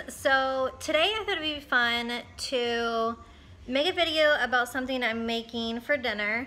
So today I thought it'd be fun to make a video about something I'm making for dinner.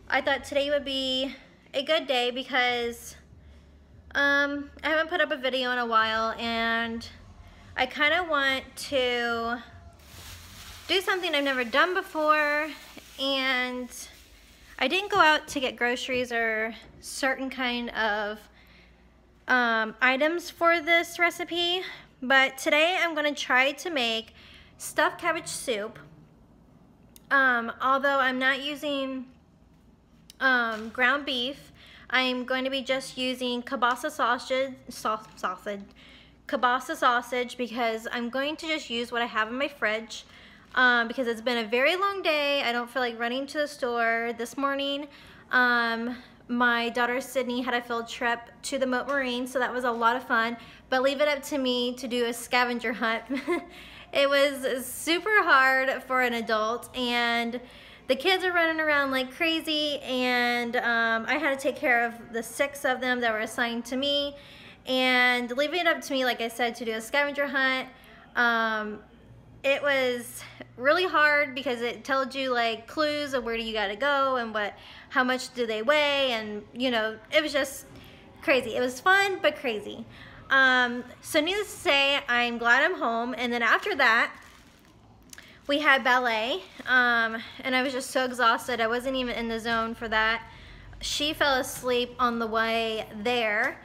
I thought today would be a good day because I haven't put up a video in a while and I kind of want to do something I've never done before, and I didn't go out to get groceries or certain kind of items for this recipe, but today I'm going to try to make stuffed cabbage soup. Although I'm not using ground beef, I'm going to be just using kielbasa sausage because I'm going to just use what I have in my fridge because it's been a very long day. I don't feel like running to the store. This morning my daughter Sydney had a field trip to the Moat Marine, so that was a lot of fun, but leave it up to me to do a scavenger hunt. It was super hard for an adult, and the kids are running around like crazy, and I had to take care of the 6 of them that were assigned to me, and leaving it up to me, like I said, to do a scavenger hunt. It was really hard because it told you like clues of where do you gotta go and how much do they weigh, and you know, it was just crazy. It was fun but crazy. So needless to say, I'm glad I'm home. And then after that we had ballet, and I was just so exhausted. I wasn't even in the zone for that. She fell asleep on the way there.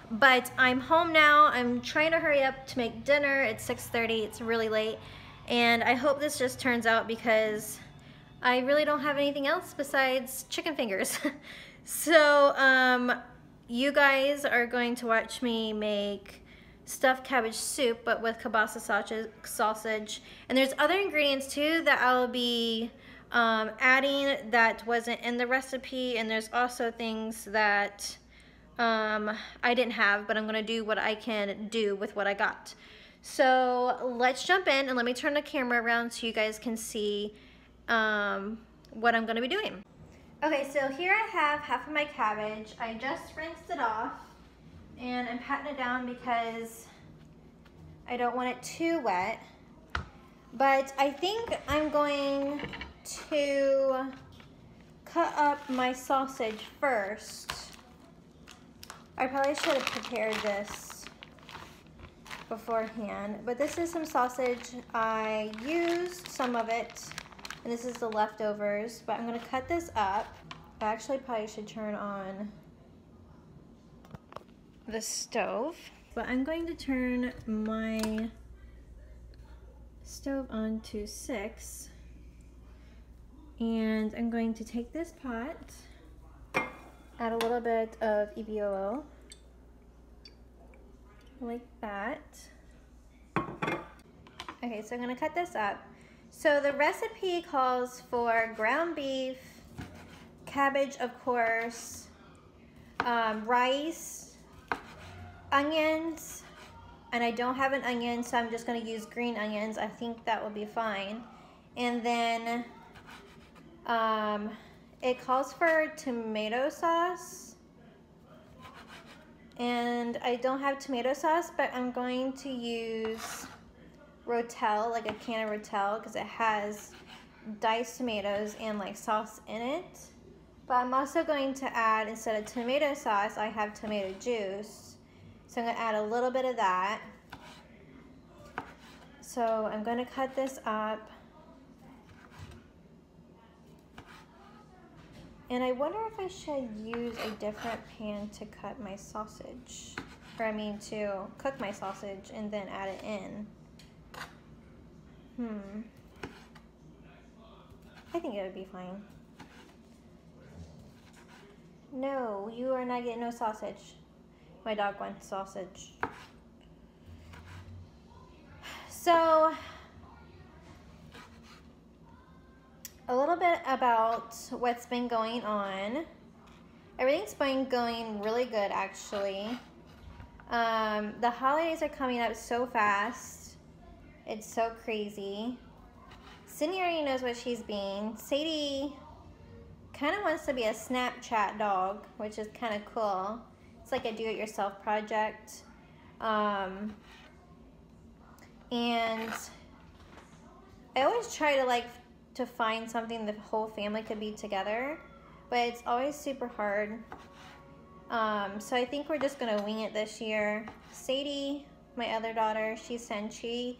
But I'm home now. I'm trying to hurry up to make dinner. It's 6:30, it's really late, and I hope this just turns out because I really don't have anything else besides chicken fingers. So you guys are going to watch me make stuffed cabbage soup, but with kielbasa sausage, and there's other ingredients too that I'll be adding that wasn't in the recipe, and there's also things that I didn't have, but I'm gonna do what I can do with what I got. So let's jump in, and let me turn the camera around so you guys can see what I'm gonna be doing. Okay, so here I have half of my cabbage. I just rinsed it off, and I'm patting it down because I don't want it too wet. But I think I'm going to cut up my sausage first. I probably should have prepared this beforehand, but this is some sausage. I used some of it, and this is the leftovers, but I'm gonna cut this up. I actually probably should turn on the stove, but I'm going to turn my stove on to 6, and I'm going to take this pot, add a little bit of EVOO, like that. Okay, so I'm gonna cut this up. So the recipe calls for ground beef, cabbage, of course, rice, onions, and I don't have an onion, so I'm just gonna use green onions. I think that will be fine. And then it calls for tomato sauce, and I don't have tomato sauce, but I'm going to use Rotel, like a can of Rotel, because it has diced tomatoes and like sauce in it. But I'm also going to add, instead of tomato sauce, I have tomato juice. So I'm gonna add a little bit of that. So I'm gonna cut this up. And I wonder if I should use a different pan to cut my sausage. Or I mean to cook my sausage and then add it in. I think it would be fine. No, you are not getting no sausage. My dog wants sausage. So, a little bit about what's been going on. Everything's been going really good, actually. The holidays are coming up so fast. It's so crazy. Sydney already knows what she's being. Sadie kind of wants to be a Snapchat dog, which is kind of cool. It's like a do-it-yourself project. And I always try to find something the whole family could be together, but it's always super hard. So I think we're just gonna wing it this year. Sadie, my other daughter, she's Senchi.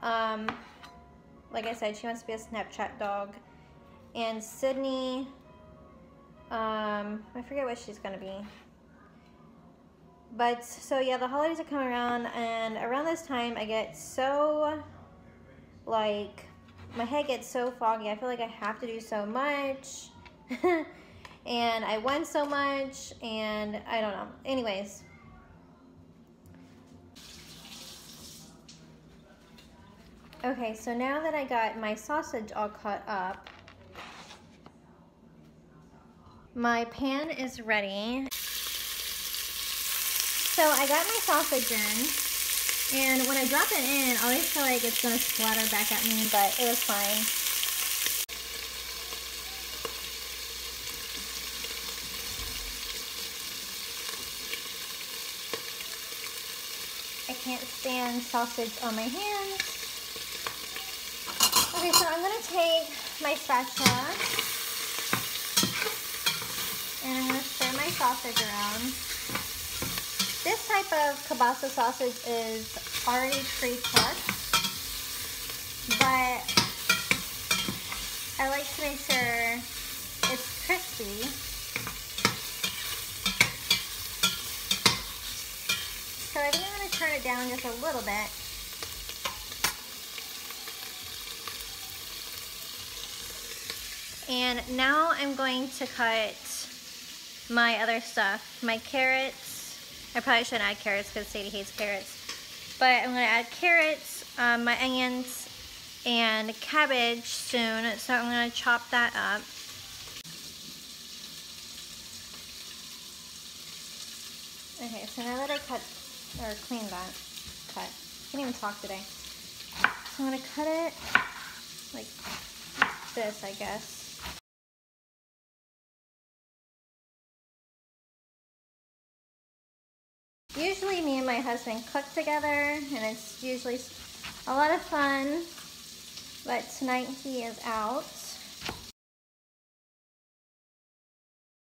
Like I said, she wants to be a Snapchat dog. And Sydney, I forget what she's gonna be. But so yeah, the holidays are coming around, and around this time I get so, like, my head gets so foggy. I feel like I have to do so much. And I want so much, and I don't know. Anyways. Okay, so now that I got my sausage all cut up, my pan is ready. So I got my sausage in, and when I drop it in, I always feel like it's gonna splatter back at me, but it was fine. I can't stand sausage on my hands. Okay, so I'm gonna take my spatula and I'm gonna stir my sausage around. This type of kielbasa sausage is already pre-cooked, but I like to make sure it's crispy. So I think I'm going to turn it down just a little bit. And now I'm going to cut my other stuff. My carrots. I probably shouldn't add carrots because Sadie hates carrots. But I'm going to add carrots, my onions, and cabbage soon. So I'm going to chop that up. Okay, so now that I cleaned that, I can't even talk today. So I'm going to cut it like this, I guess. Usually me and my husband cook together, and it's usually a lot of fun, but tonight he is out.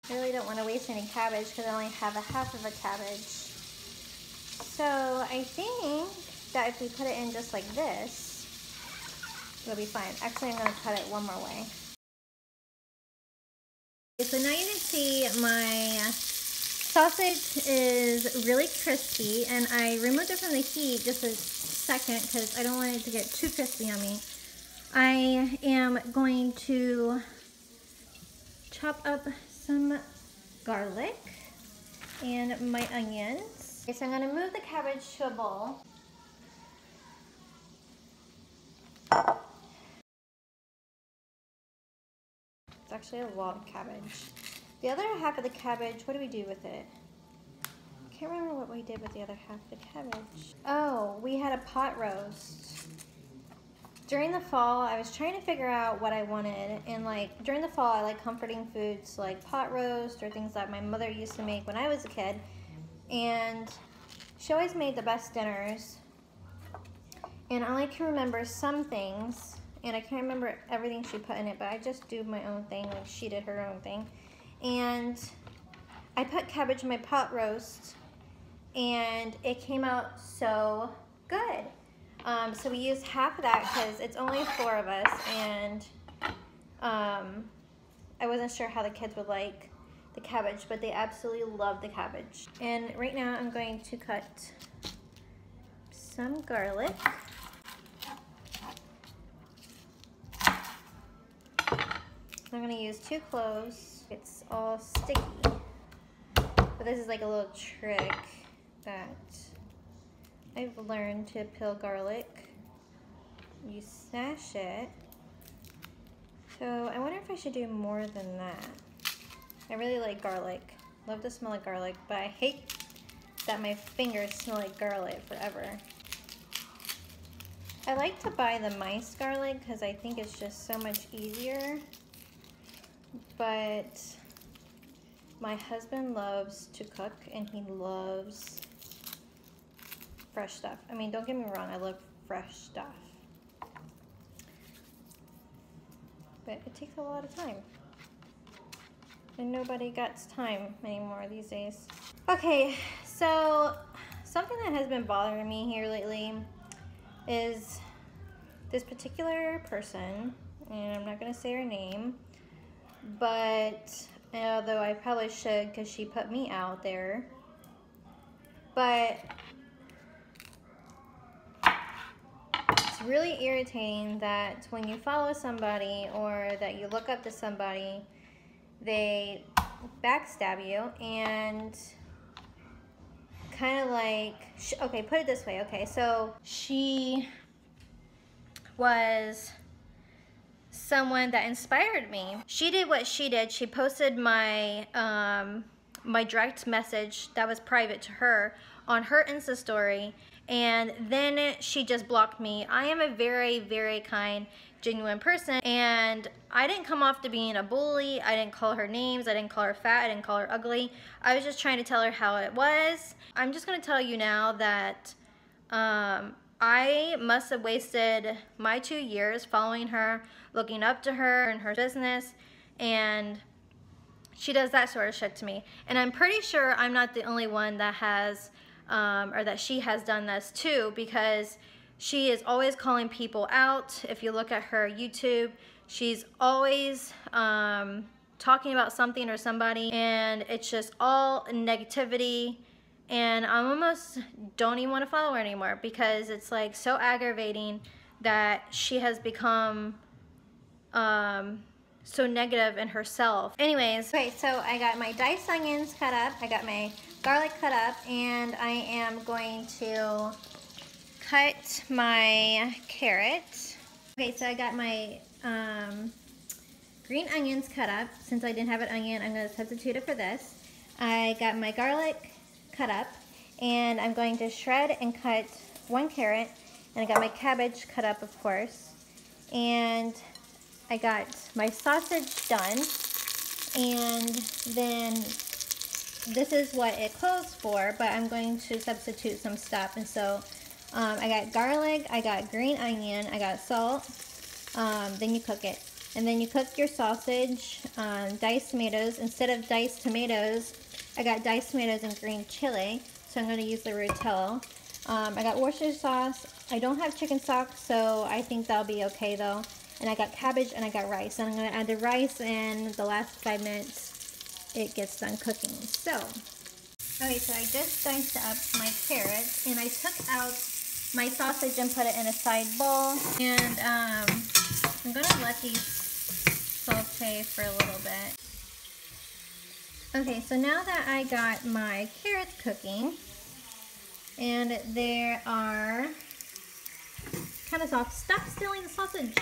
I really don't want to waste any cabbage because I only have a half of a cabbage. So I think that if we put it in just like this, it'll be fine. Actually, I'm going to cut it one more way. So now you can see my sausage is really crispy, and I removed it from the heat just a second because I don't want it to get too crispy on me. I am going to chop up some garlic and my onions. Okay, so I'm going to move the cabbage to a bowl. It's actually a lot of cabbage. The other half of the cabbage, what do we do with it? I can't remember what we did with the other half of the cabbage. Oh, we had a pot roast. During the fall, I was trying to figure out what I wanted, and like during the fall, I like comforting foods like pot roast or things that my mother used to make when I was a kid, and she always made the best dinners, and I only can remember some things, and I can't remember everything she put in it, but I just do my own thing, like she did her own thing. And I put cabbage in my pot roast, and it came out so good. So we used half of that because it's only 4 of us, and I wasn't sure how the kids would like the cabbage, but they absolutely love the cabbage. And right now I'm going to cut some garlic. I'm going to use 2 cloves. It's all sticky. But this is like a little trick that I've learned to peel garlic. You smash it. So I wonder if I should do more than that. I really like garlic. Love the smell of garlic, but I hate that my fingers smell like garlic forever. I like to buy the mice garlic because I think it's just so much easier. But my husband loves to cook, and he loves fresh stuff. I mean, don't get me wrong, I love fresh stuff. But it takes a lot of time. And nobody got time anymore these days. Okay, so something that has been bothering me here lately is this particular person, and I'm not gonna say her name, but although I probably should because she put me out there, but it's really irritating that when you follow somebody or that you look up to somebody, they backstab you and kind of like, okay, put it this way, okay, so she was someone that inspired me. She did what she did. She posted my my direct message that was private to her on her Insta story, and then she just blocked me. I am a very, very kind, genuine person, and I didn't come off to being a bully. I didn't call her names. I didn't call her fat. I didn't call her ugly. I was just trying to tell her how it was. I'm just gonna tell you now that I must have wasted my 2 years following her, looking up to her and her business, and she does that sort of shit to me. And I'm pretty sure I'm not the only one that has, or that she has done this too, because she is always calling people out. If you look at her YouTube, she's always talking about something or somebody, and it's just all negativity. And I almost don't even want to follow her anymore because it's like so aggravating that she has become so negative in herself. Anyways, okay, so I got my diced onions cut up, I got my garlic cut up, and I am going to cut my carrot. Okay, so I got my green onions cut up. Since I didn't have an onion, I'm going to substitute it for this. I got my garlic cut up, and I'm going to shred and cut 1 carrot, and I got my cabbage cut up, of course, and I got my sausage done, and then this is what it calls for, but I'm going to substitute some stuff. And so I got garlic, I got green onion, I got salt, then you cook it. And then you cook your sausage, diced tomatoes. Instead of diced tomatoes, I got diced tomatoes and green chili, so I'm going to use the rotel. I got Worcestershire sauce. I don't have chicken stock, so I think that'll be okay though. And I got cabbage and I got rice. And I'm going to add the rice in the last 5 minutes it gets done cooking. So, okay, so I just diced up my carrots, and I took out my sausage and put it in a side bowl. And I'm going to let these saute for a little bit. Okay, so now that I got my carrots cooking, and they are kind of soft, stop stealing the sausage.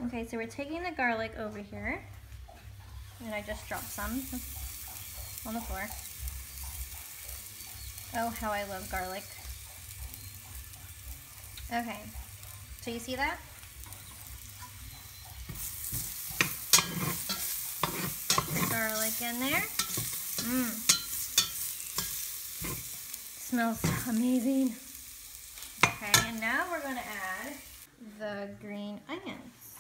Okay, so we're taking the garlic over here, and I just dropped some on the floor. Oh, how I love garlic. Okay, so you see that? Garlic in there. Smells amazing. Okay, and now we're going to add the green onions.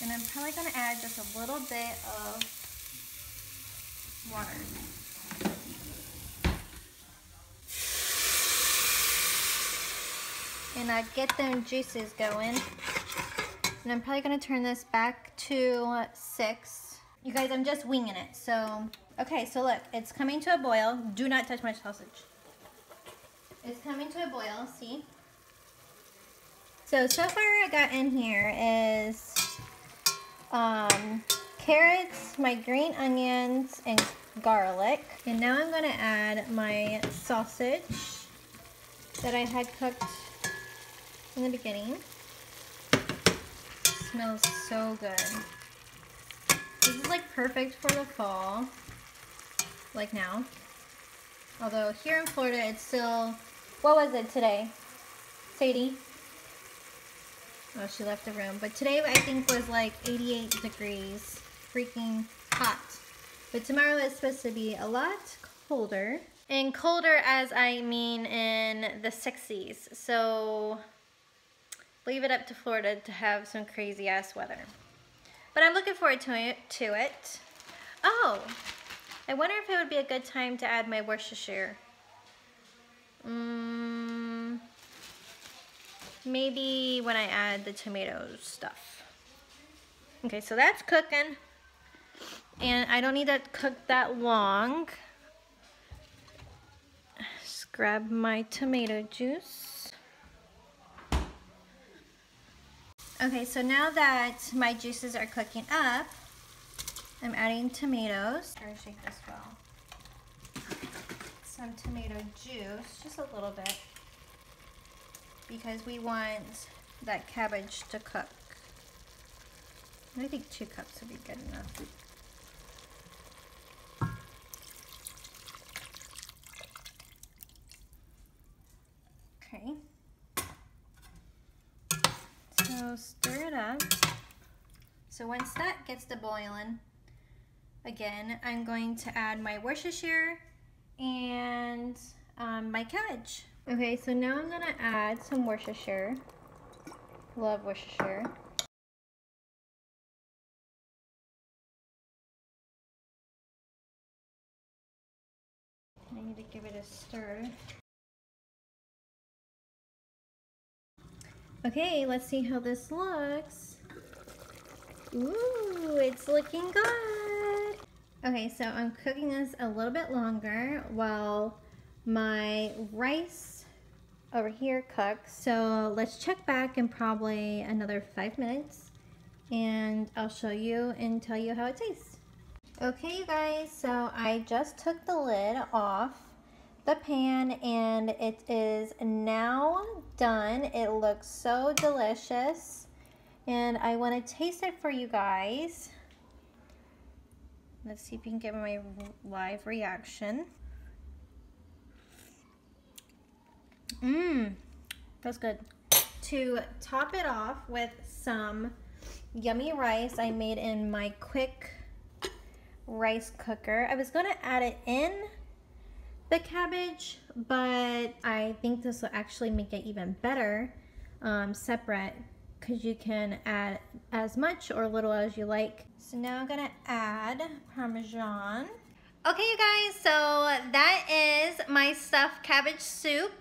And I'm probably going to add just a little bit of water. And get them juices going. And I'm probably going to turn this back to 6. You guys, I'm just winging it. So, okay, so look, it's coming to a boil. Do not touch my sausage. It's coming to a boil, see? So far I got in here is carrots, my green onions, and garlic. And now I'm going to add my sausage that I had cooked in the beginning. Smells so good. This is like perfect for the fall, like now. Although here in Florida it's still, what was it today? Sadie? Oh, she left the room. But today I think was like 88 degrees. Freaking hot. But tomorrow is supposed to be a lot colder. And colder as I mean in the 60s. So leave it up to Florida to have some crazy ass weather. But I'm looking forward to it. Oh, I wonder if it would be a good time to add my Worcestershire. Maybe when I add the tomato stuff. Okay, so that's cooking. And I don't need that cooked that long. Just grab my tomato juice. Okay, so now that my juices are cooking up, I'm adding tomatoes. Try to shake this well. Some tomato juice, just a little bit, because we want that cabbage to cook. I think 2 cups would be good enough. Okay. So stir it up. So once that gets to boiling, again, I'm going to add my Worcestershire and my cabbage. Okay, so now I'm gonna add some Worcestershire. Love Worcestershire. I need to give it a stir. Okay, let's see how this looks. Ooh, it's looking good. Okay, so I'm cooking this a little bit longer while my rice over here cooks. So let's check back in probably another 5 minutes and I'll show you and tell you how it tastes. Okay, you guys, so I just took the lid off the pan and it is now done. It looks so delicious and I want to taste it for you guys. Let's see if you can get my live reaction. That's good. To top it off with some yummy rice I made in my quick rice cooker. I was gonna add it in the cabbage, but I think this will actually make it even better separate, because you can add as much or little as you like. So now I'm gonna add Parmesan. Okay, you guys, so that is my stuffed cabbage soup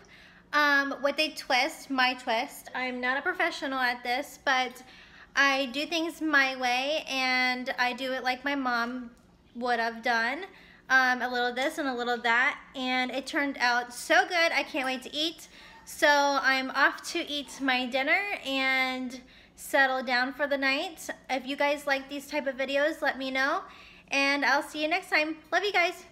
with a twist, my twist. I'm not a professional at this, but I do things my way and I do it like my mom would have done. A little of this and a little of that, and it turned out so good. I can't wait to eat. So I'm off to eat my dinner and settle down for the night. If you guys like these type of videos, let me know, and I'll see you next time. Love you guys.